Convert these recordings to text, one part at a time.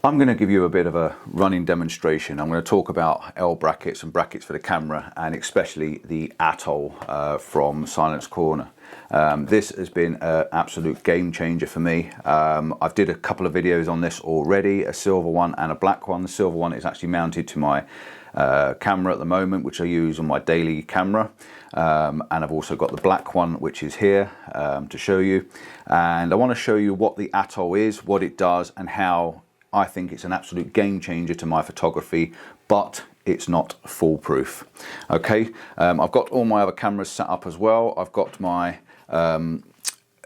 I'm going to give you a bit of a running demonstration. I'm going to talk about L brackets and brackets for the camera, and especially the Atoll from Silence Corner. This has been an absolute game changer for me. I've did a couple of videos on this already, a silver one and a black one. The silver one is actually mounted to my camera at the moment, which I use on my daily camera, and I've also got the black one, which is here to show you. And I want to show you what the Atoll is, what it does, and how I think it's an absolute game changer to my photography, but it's not foolproof. Okay, I've got all my other cameras set up as well. I've got my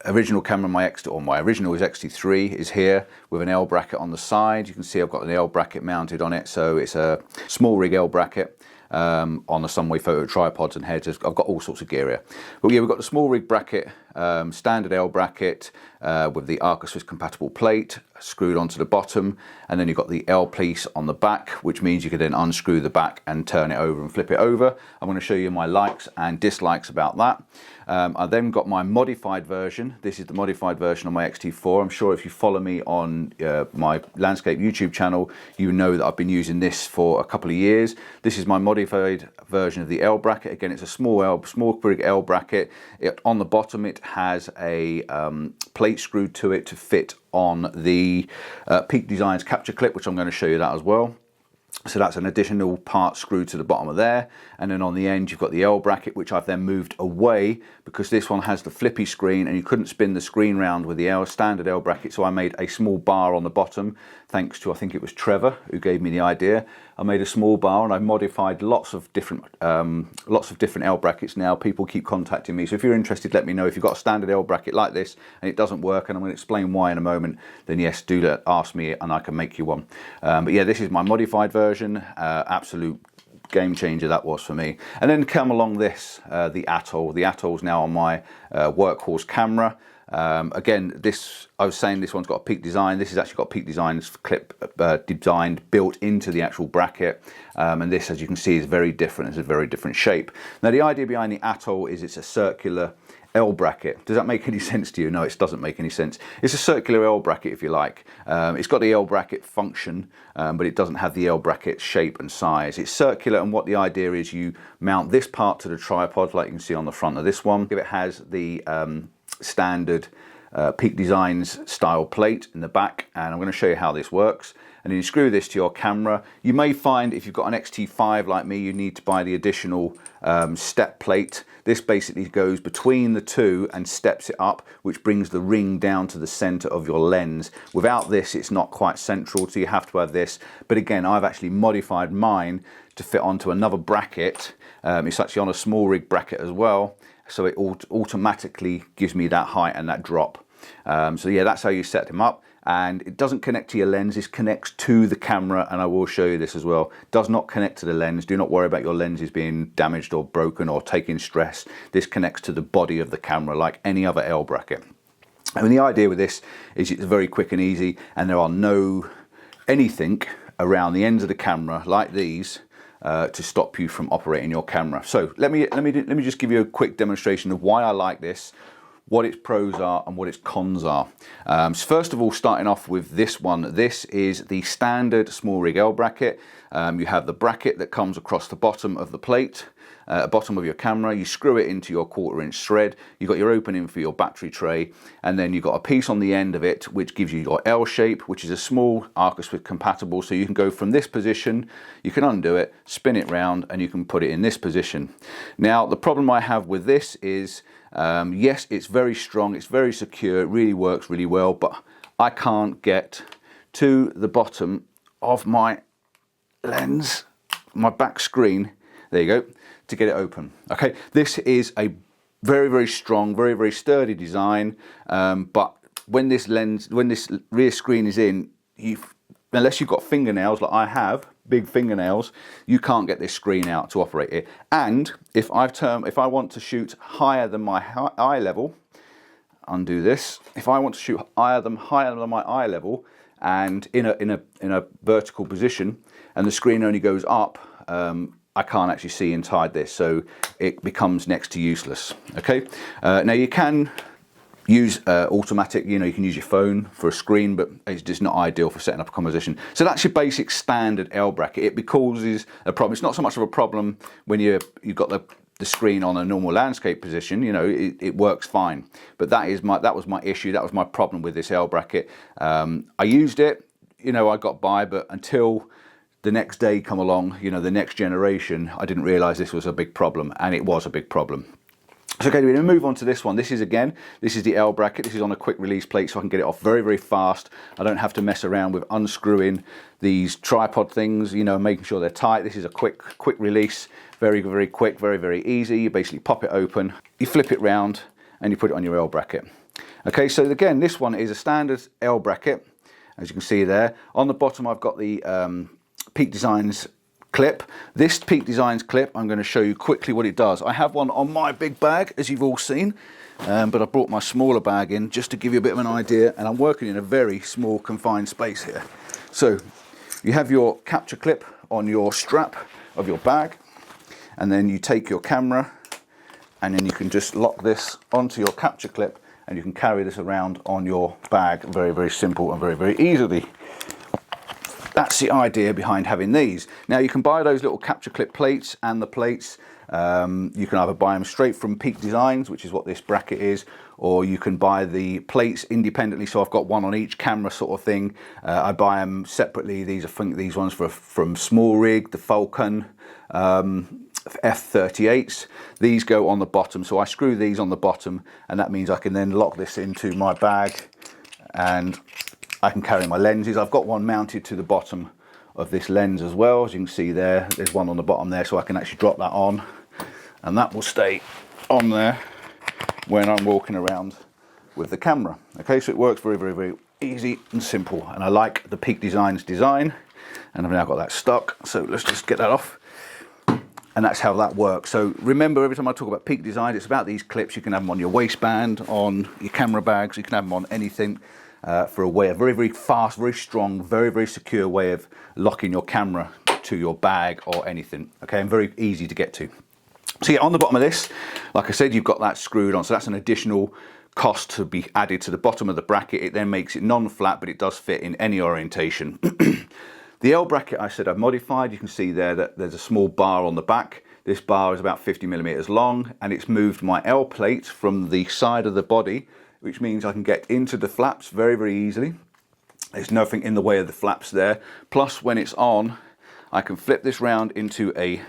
original camera, my original is X-T3 is here with an L bracket on the side. You can see I've got an L bracket mounted on it, so it's a small rig L bracket on the Sunwayfoto tripods and heads. I've got all sorts of gear here. But yeah, we've got the small rig bracket, standard L bracket with the Swiss compatible plate screwed onto the bottom, and then you've got the L piece on the back, which means you can then unscrew the back and turn it over and flip it over. I'm going to show you my likes and dislikes about that. I then got my modified version. This is the modified version of my X-T4. I'm sure if you follow me on my landscape YouTube channel, you know that I've been using this for a couple of years. This is my modified version of the L bracket. Again, it's a small rig L bracket. On the bottom, it has a plate screwed to it to fit on the Peak Designs capture clip, which I'm going to show you that as well. So that's an additional part screwed to the bottom of there, and then on the end you've got the L bracket, which I've then moved away because this one has the flippy screen and you couldn't spin the screen round with the standard L bracket, so I made a small bar on the bottom, thanks to, I think it was Trevor who gave me the idea. I made a small bar and I modified lots of different L brackets now. People keep contacting me, so if you're interested, let me know. If you've got a standard L bracket like this and it doesn't work, and I'm going to explain why in a moment, then yes, do that, ask me and I can make you one. But yeah, this is my modified version. Absolute game changer that was for me. And then come along this, the Atoll. The Atoll's now on my workhorse camera. Again, I was saying this one's got a Peak Design. This has actually got Peak Design's clip designed built into the actual bracket, and this, as you can see, is very different. It's a very different shape. Now, the idea behind the Atoll is it's a circular L bracket. Does that make any sense to you? No, it doesn't make any sense. It's a circular L bracket, if you like. It's got the L bracket function, but it doesn't have the L bracket shape and size. It's circular, and what the idea is, you mount this part to the tripod, like you can see on the front of this one. It has the standard Peak Designs style plate in the back, and I'm going to show you how this works. And then you screw this to your camera. You may find if you've got an X-T5 like me, you need to buy the additional step plate. This basically goes between the two and steps it up, which brings the ring down to the center of your lens. Without this, it's not quite central, so you have to have this. But again, I've actually modified mine to fit onto another bracket. It's actually on a small rig bracket as well, so it automatically gives me that height and that drop. So yeah, that's how you set them up. And it doesn't connect to your lens, this connects to the camera, and I will show you this as well. Does not connect to the lens. Do not worry about your lenses being damaged or broken or taking stress. This connects to the body of the camera like any other L bracket. I mean, the idea with this is it's very quick and easy, and there are no anything around the ends of the camera like these to stop you from operating your camera. So let me just give you a quick demonstration of why I like this, what its pros are and what its cons are. So first of all, starting off with this one, this is the standard small rig L bracket. You have the bracket that comes across the bottom of the plate, bottom of your camera. You screw it into your 1/4 inch thread. You've got your opening for your battery tray, and then you've got a piece on the end of it which gives you your L shape, which is a small Swiss compatible, so you can go from this position, you can undo it, spin it round, and you can put it in this position. Now, the problem I have with this is, yes, it's very strong, it's very secure, it really works really well, but I can't get to the bottom of my lens, my back screen, there you go, to get it open. Okay, this is a very, very strong, very, very sturdy design, but when this rear screen is in, unless you've got fingernails like I have, big fingernails, you can't get this screen out to operate it. And if I want to shoot higher than my eye level, undo this. If I want to shoot higher than my eye level and in a vertical position, and the screen only goes up, I can't actually see inside this, so it becomes next to useless. Okay, now you can use automatic, you know, you can use your phone for a screen, but it's just not ideal for setting up a composition. So that's your basic standard L bracket. It causes a problem. It's not so much of a problem when you've got the screen on a normal landscape position, you know, it works fine. But that was my issue, that was my problem with this L bracket. I used it, you know, I got by, but until the next day come along, you know, the next generation, I didn't realize this was a big problem, and it was a big problem. So okay, we're going to move on to this one. This is the L bracket. This is on a quick release plate, so I can get it off very, very fast. I don't have to mess around with unscrewing these tripod things, you know, making sure they're tight. This is a quick release, very, very quick, very, very easy. You basically pop it open, you flip it round, and you put it on your L bracket. Okay, so again, this one is a standard L bracket, as you can see there. On the bottom, I've got the Peak Designs clip. This Peak Designs clip, I'm going to show you quickly what it does. I have one on my big bag, as you've all seen, but I brought my smaller bag in just to give you a bit of an idea, and I'm working in a very small confined space here. So you have your capture clip on your strap of your bag, and then you take your camera, and then you can just lock this onto your capture clip, and you can carry this around on your bag very, very simple and very, very easily. That's the idea behind having these. Now you can buy those little capture clip plates and the plates. You can either buy them straight from Peak Designs, which is what this bracket is, or you can buy the plates independently. So I've got one on each camera sort of thing. I buy them separately. These ones from Small Rig, the Falcon, F38s. These go on the bottom. So I screw these on the bottom, and that means I can then lock this into my bag, and I can carry my lenses. I've got one mounted to the bottom of this lens as well. As you can see there, there's one on the bottom there, so I can actually drop that on, and that will stay on there when I'm walking around with the camera. Okay, so it works very, very, very easy and simple, and I like the Peak Designs design, and I've now got that stuck, so let's just get that off. And that's how that works. So remember, every time I talk about Peak Design, it's about these clips. You can have them on your waistband, on your camera bags, you can have them on anything. For a very, very fast, very strong, very, very secure way of locking your camera to your bag or anything. Okay, and very easy to get to. So yeah, on the bottom of this, like I said, you've got that screwed on. So that's an additional cost to be added to the bottom of the bracket. It then makes it non-flat, but it does fit in any orientation. The L bracket, I said I've modified. You can see there that there's a small bar on the back. This bar is about 50mm long, and it's moved my L plate from the side of the body, which means I can get into the flaps very, very easily. There's nothing in the way of the flaps there. Plus, when it's on, I can flip this round into a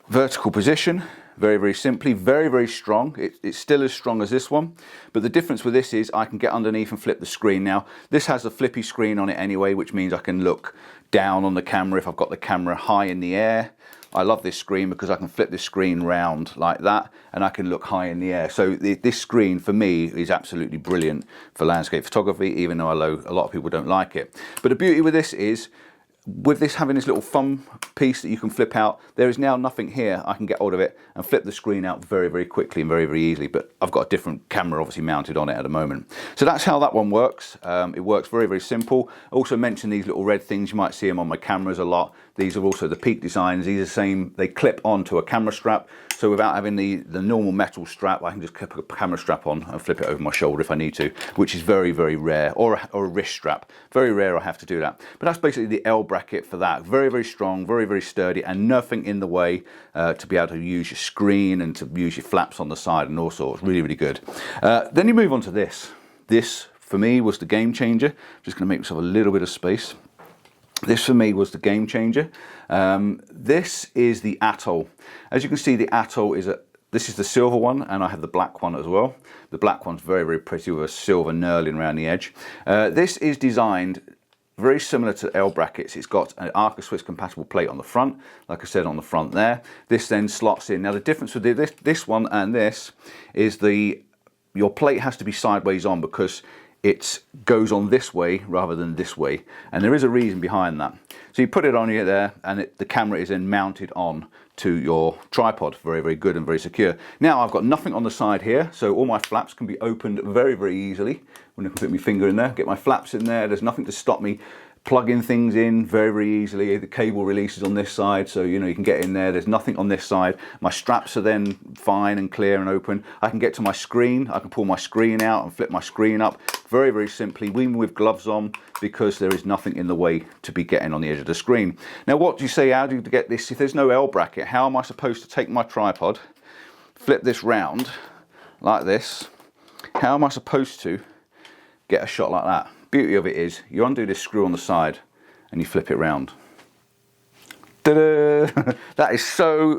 vertical position, very, very simply, very, very strong. It's still as strong as this one, but the difference with this is I can get underneath and flip the screen. Now, this has a flippy screen on it anyway, which means I can look down on the camera if I've got the camera high in the air. I love this screen because I can flip this screen round like that, and I can look high in the air. So this screen for me is absolutely brilliant for landscape photography, even though a lot of people don't like it. But the beauty with this is, with this having this little thumb piece that you can flip out, there is now nothing here. I can get hold of it and flip the screen out very, very quickly and very, very easily, but I've got a different camera obviously mounted on it at the moment. So that's how that one works. It works very, very simple. I also mentioned these little red things. You might see them on my cameras a lot. These are also the Peak Designs. These are the same, they clip onto a camera strap. So without having the normal metal strap, I can just clip a camera strap on and flip it over my shoulder if I need to, which is very, very rare, or a wrist strap. Very rare I have to do that. But that's basically the L bracket for that. Very, very strong, very, very sturdy, and nothing in the way to be able to use your screen and to use your flaps on the side and all sorts. Really, really good. Then you move on to this. This, for me, was the game changer. I'm just going to make myself a little bit of space. This for me was the game changer. This is the Atoll. As you can see, the Atoll this is the silver one, and I have the black one as well. The black one's very, very pretty with a silver knurling around the edge. This is designed very similar to L brackets. It's got an Arca Swiss compatible plate on the front, like I said, on the front there. This then slots in. Now the difference with this one and this is your plate has to be sideways on because it goes on this way rather than this way, and there is a reason behind that. So you put it on here there, and the camera is then mounted on to your tripod. Very, very good and very secure. Now I've got nothing on the side here, so all my flaps can be opened very, very easily. When I can put my finger in there, get my flaps in there, there's nothing to stop me plugging things in very, very easily. The cable releases on this side, so you know you can get in there. There's nothing on this side. My straps are then fine and clear and open. I can get to my screen. I can pull my screen out and flip my screen up very, very simply, even with gloves on, because there is nothing in the way to be getting on the edge of the screen. Now, what do you say? How do you get this? If there's no L bracket, how am I supposed to take my tripod, flip this round like this? How am I supposed to get a shot like that? Beauty of it is you undo this screw on the side and you flip it round. Ta-da! That is so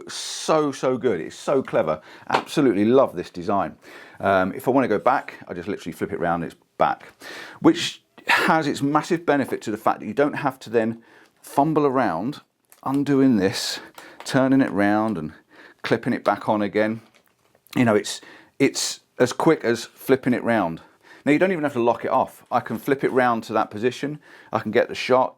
good. It's so clever. Absolutely love this design. If I want to go back, I just literally flip it round and it's back, which has its massive benefit to the fact that you don't have to then fumble around undoing this, turning it round and clipping it back on again. You know, it's as quick as flipping it round. Now, you don't even have to lock it off. I can flip it round to that position. I can get the shot,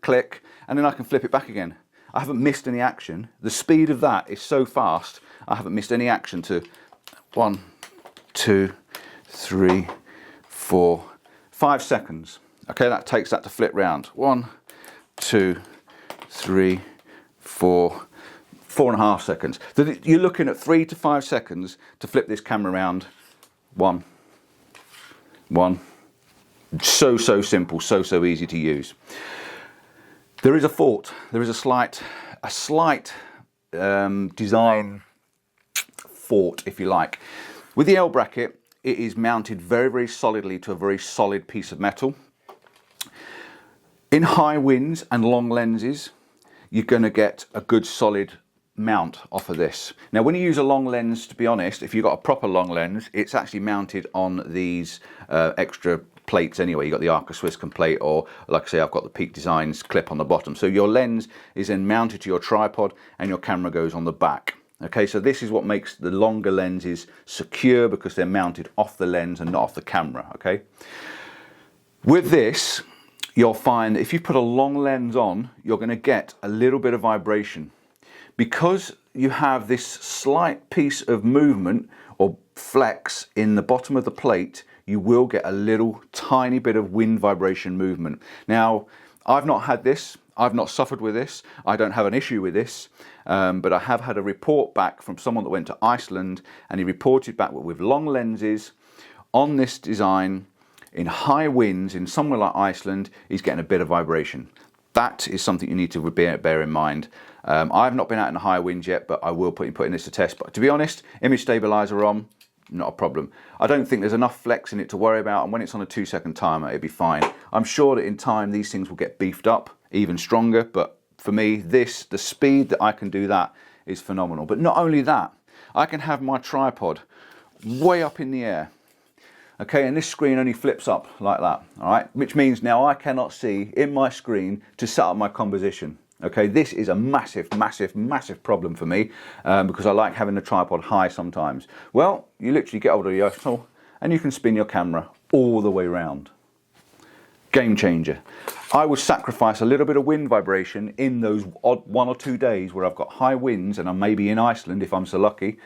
click, and then I can flip it back again. I haven't missed any action. The speed of that is so fast, I haven't missed any action to 1, 2, 3, 4, 5 seconds. Okay, that takes that to flip round. 1, 2, 3, 4, 4.5 seconds. So you're looking at 3 to 5 seconds to flip this camera around. One. So simple, so easy to use. There is a fault. There is a slight design fault, if you like. With the L bracket, it is mounted very, very solidly to a very solid piece of metal. In high winds and long lenses, you're going to get a good solid mount off of this. Now, when you use a long lens, to be honest, if you've got a proper long lens, it's actually mounted on these extra plates anyway. You've got the Arca Swisscom plate, or like I say, I've got the Peak Designs clip on the bottom. So your lens is then mounted to your tripod and your camera goes on the back. Okay, so this is what makes the longer lenses secure, because they're mounted off the lens and not off the camera. Okay, with this, you'll find that if you put a long lens on, you're going to get a little bit of vibration. Because you have this slight piece of movement or flex in the bottom of the plate, you will get a little tiny bit of wind vibration movement. Now, I've not had this. I've not suffered with this. I don't have an issue with this, but I have had a report back from someone that went to Iceland, and he reported back with long lenses on this design, in high winds, in somewhere like Iceland, he's getting a bit of vibration. That is something you need to bear in mind. I've not been out in a high wind yet, but I will putting this to test. But to be honest, image stabilizer on, not a problem. I don't think there's enough flex in it to worry about, and when it's on a 2-second timer, it'll be fine. I'm sure that in time these things will get beefed up even stronger, but for me, the speed that I can do that is phenomenal. But not only that, I can have my tripod way up in the air. Okay, and this screen only flips up like that, all right? Which means now I cannot see in my screen to set up my composition. Okay, this is a massive problem for me, because I like having the tripod high sometimes. Well, you literally get hold of the Atoll and you can spin your camera all the way around. Game changer. I would sacrifice a little bit of wind vibration in those odd 1 or 2 days where I've got high winds and I'm maybe in Iceland if I'm so lucky,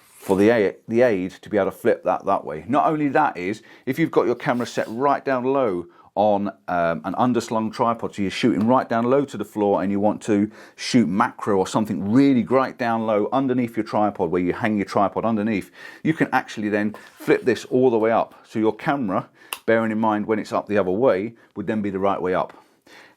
for the aid to be able to flip that way. Not only that is, if you've got your camera set right down low on an underslung tripod, so you're shooting right down low to the floor and you want to shoot macro or something really right down low underneath your tripod, where you hang your tripod underneath, you can actually then flip this all the way up. So your camera, bearing in mind when it's up the other way, would then be the right way up.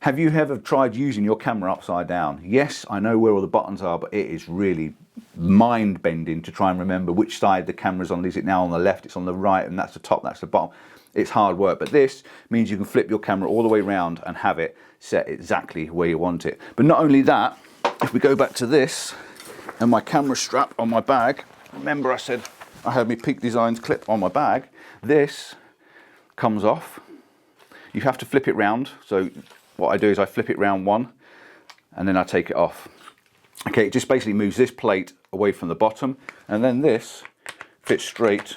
Have you ever tried using your camera upside down? Yes, I know where all the buttons are, but it is really mind-bending to try and remember which side the camera's on. Is it now on the left, it's on the right, and that's the top, that's the bottom. It's hard work, but this means you can flip your camera all the way around and have it set exactly where you want it. But not only that, if we go back to this and my camera strap on my bag, remember I said I had my Peak Designs clip on my bag, this comes off. You have to flip it round. So what I do is I flip it round one and then I take it off. Okay, it just basically moves this plate away from the bottom, and then this fits straight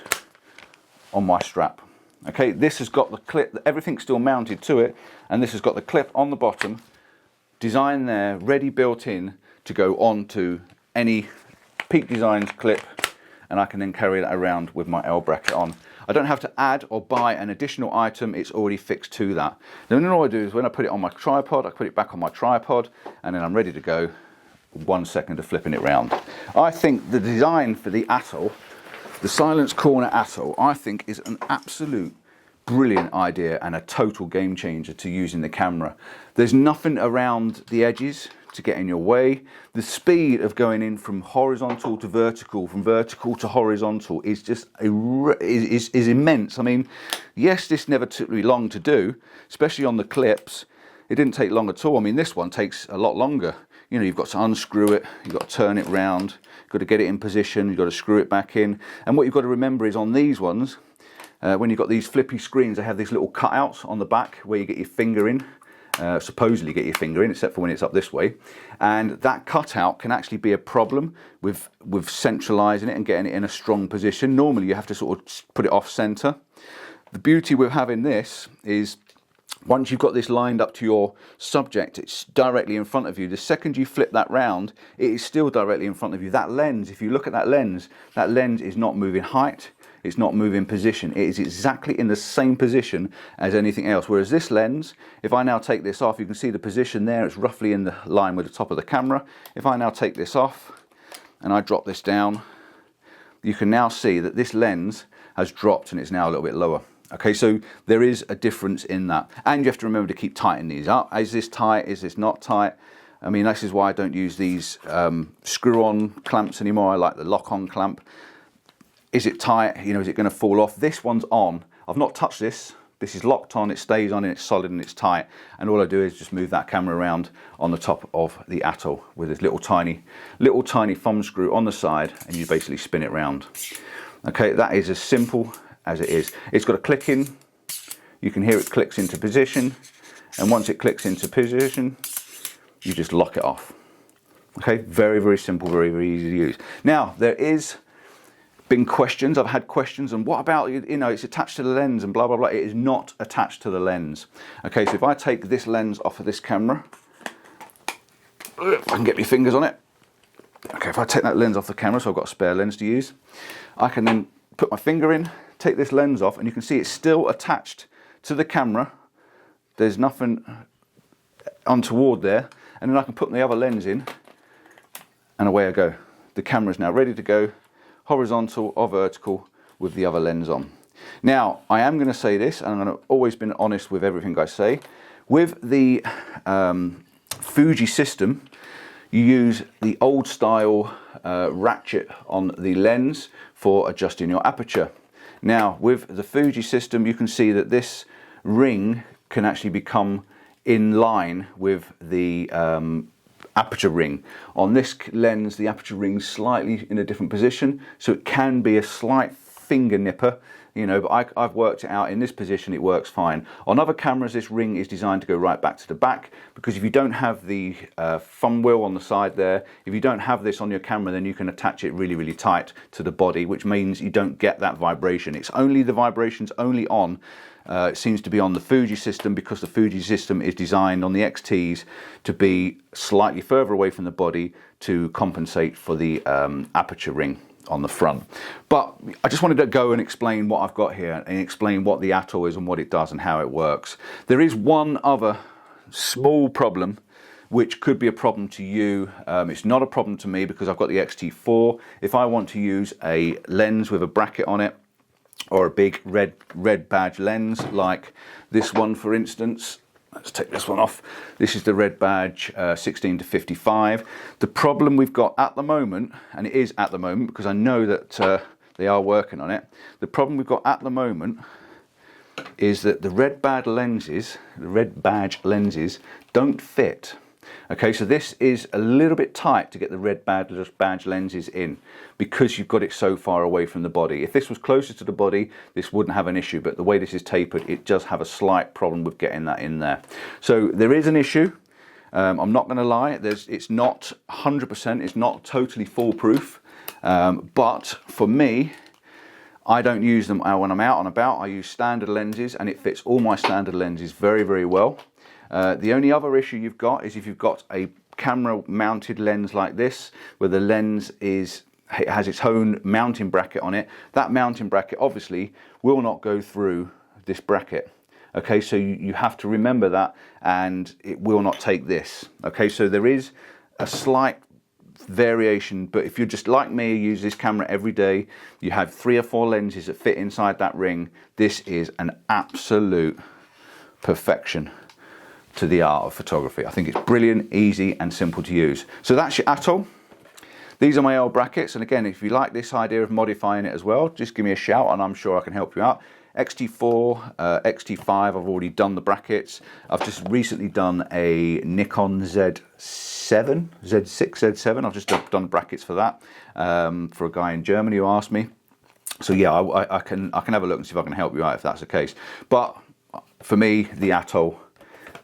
on my strap. Okay, this has got the clip, everything's still mounted to it, and this has got the clip on the bottom, design there, ready built in to go on to any Peak Designs clip, and I can then carry that around with my L bracket on. I don't have to add or buy an additional item, it's already fixed to that. Then all I do is when I put it on my tripod, I put it back on my tripod, and then I'm ready to go. 1 second of flipping it round. I think the design for the Atoll, the Silence Corner Atoll, I think is an absolute brilliant idea and a total game changer to using the camera. There's nothing around the edges to get in your way. The speed of going in from horizontal to vertical, from vertical to horizontal is just is immense. I mean, yes, this never took me long to do, especially on the clips. It didn't take long at all. I mean, this one takes a lot longer. You know, you've got to unscrew it, you've got to turn it round, you've got to get it in position, you've got to screw it back in. And what you've got to remember is on these ones, when you've got these flippy screens, they have these little cutouts on the back where you get your finger in, supposedly get your finger in, except for when it's up this way. And that cutout can actually be a problem with centralising it and getting it in a strong position. Normally you have to sort of put it off centre. The beauty with having this is, once you've got this lined up to your subject, it's directly in front of you. The second you flip that round, it is still directly in front of you. That lens, if you look at that lens is not moving height, it's not moving position. It is exactly in the same position as anything else. Whereas this lens, if I now take this off, you can see the position there, it's roughly in the line with the top of the camera. If I now take this off and I drop this down, you can now see that this lens has dropped and it's now a little bit lower. Okay, so there is a difference in that. And you have to remember to keep tightening these up. Is this tight? Is this not tight? I mean, this is why I don't use these screw-on clamps anymore. I like the lock-on clamp. Is it tight? You know, is it going to fall off? This one's on. I've not touched this. This is locked on, it stays on, and it's solid and it's tight. And all I do is just move that camera around on the top of the Atoll with this little tiny thumb screw on the side, and you basically spin it round. Okay, that is as simple as it is. It's got a click in, you can hear it clicks into position, and once it clicks into position, you just lock it off. Okay, very, very simple, very, very easy to use. Now, there is been questions, I've had questions, and what about, you know, it's attached to the lens and blah, blah, blah. It is not attached to the lens. Okay, so if I take this lens off of this camera, I can get my fingers on it. Okay, if I take that lens off the camera, so I've got a spare lens to use, I can then put my finger in, take this lens off, and you can see it's still attached to the camera. There's nothing untoward there, and then I can put the other lens in, and away I go. The camera is now ready to go, horizontal or vertical, with the other lens on. Now, I am going to say this, and I'm going to always be honest with everything I say. With the Fuji system, you use the old style ratchet on the lens for adjusting your aperture. Now, with the Fuji system, you can see that this ring can actually become in line with the aperture ring. On this lens, the aperture ring's slightly in a different position, so it can be a slight finger nipper, you know, but I've worked it out. In this position it works fine. On other cameras, this ring is designed to go right back to the back, because if you don't have the thumb wheel on the side there, if you don't have this on your camera, then you can attach it really, really tight to the body, which means you don't get that vibration. It's only the vibrations only on, it seems to be on the Fuji system, because the Fuji system is designed on the XTs to be slightly further away from the body to compensate for the aperture ring on the front. But I just wanted to go and explain what I've got here and explain what the Atoll is and what it does and how it works. There is one other small problem which could be a problem to you. It's not a problem to me because I've got the XT4. If I want to use a lens with a bracket on it, or a big red badge lens like this one, for instance. Let's take this one off. This is the red badge 16 to 55. The problem we've got at the moment, and it is at the moment because I know that they are working on it. The problem we've got at the moment is that the red badge lenses don't fit. Okay, so this is a little bit tight to get the red badge lenses in because you've got it so far away from the body. If this was closer to the body, this wouldn't have an issue, but the way this is tapered, it does have a slight problem with getting that in there. So there is an issue. I'm not going to lie, it's not 100%, it's not totally foolproof, but for me, I don't use them when I'm out and about. I use standard lenses and it fits all my standard lenses very, very well. The only other issue you've got is if you've got a camera mounted lens like this, where the lens is it has its own mounting bracket on it. That mounting bracket obviously will not go through this bracket. Okay, so you have to remember that, and it will not take this. Okay, so there is a slight variation, but if you're just like me, you use this camera every day, you have 3 or 4 lenses that fit inside that ring, this is an absolute perfection to the art of photography. I think it's brilliant, easy and simple to use. So that's your Atoll. These are my L brackets, and again, if you like this idea of modifying it as well, just give me a shout and I'm sure I can help you out. XT4, XT5, I've already done the brackets. I've just recently done a Nikon Z6, Z7. I've just done brackets for that, for a guy in Germany who asked me. So yeah, I can have a look and see if I can help you out if that's the case. But for me, the Atoll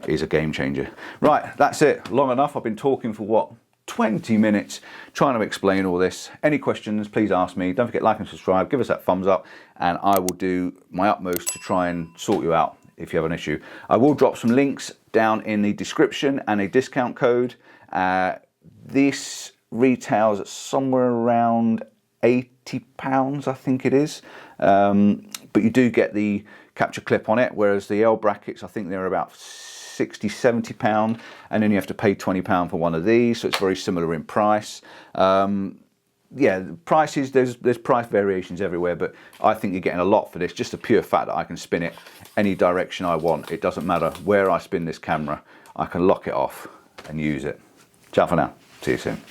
is a game changer. Right, that's it. Long enough. I've been talking for what? 20 minutes trying to explain all this. Any questions, please ask me. Don't forget, like and subscribe, give us that thumbs up, and I will do my utmost to try and sort you out if you have an issue. I will drop some links down in the description and a discount code. This retails at somewhere around £80, I think it is. But you do get the capture clip on it, whereas the L brackets, I think they're about £60–70, and then you have to pay £20 for one of these, so it's very similar in price. Yeah, the prices, there's price variations everywhere, but I think you're getting a lot for this, just the pure fact that I can spin it any direction I want. It doesn't matter where I spin this camera, I can lock it off and use it. Ciao for now, see you soon.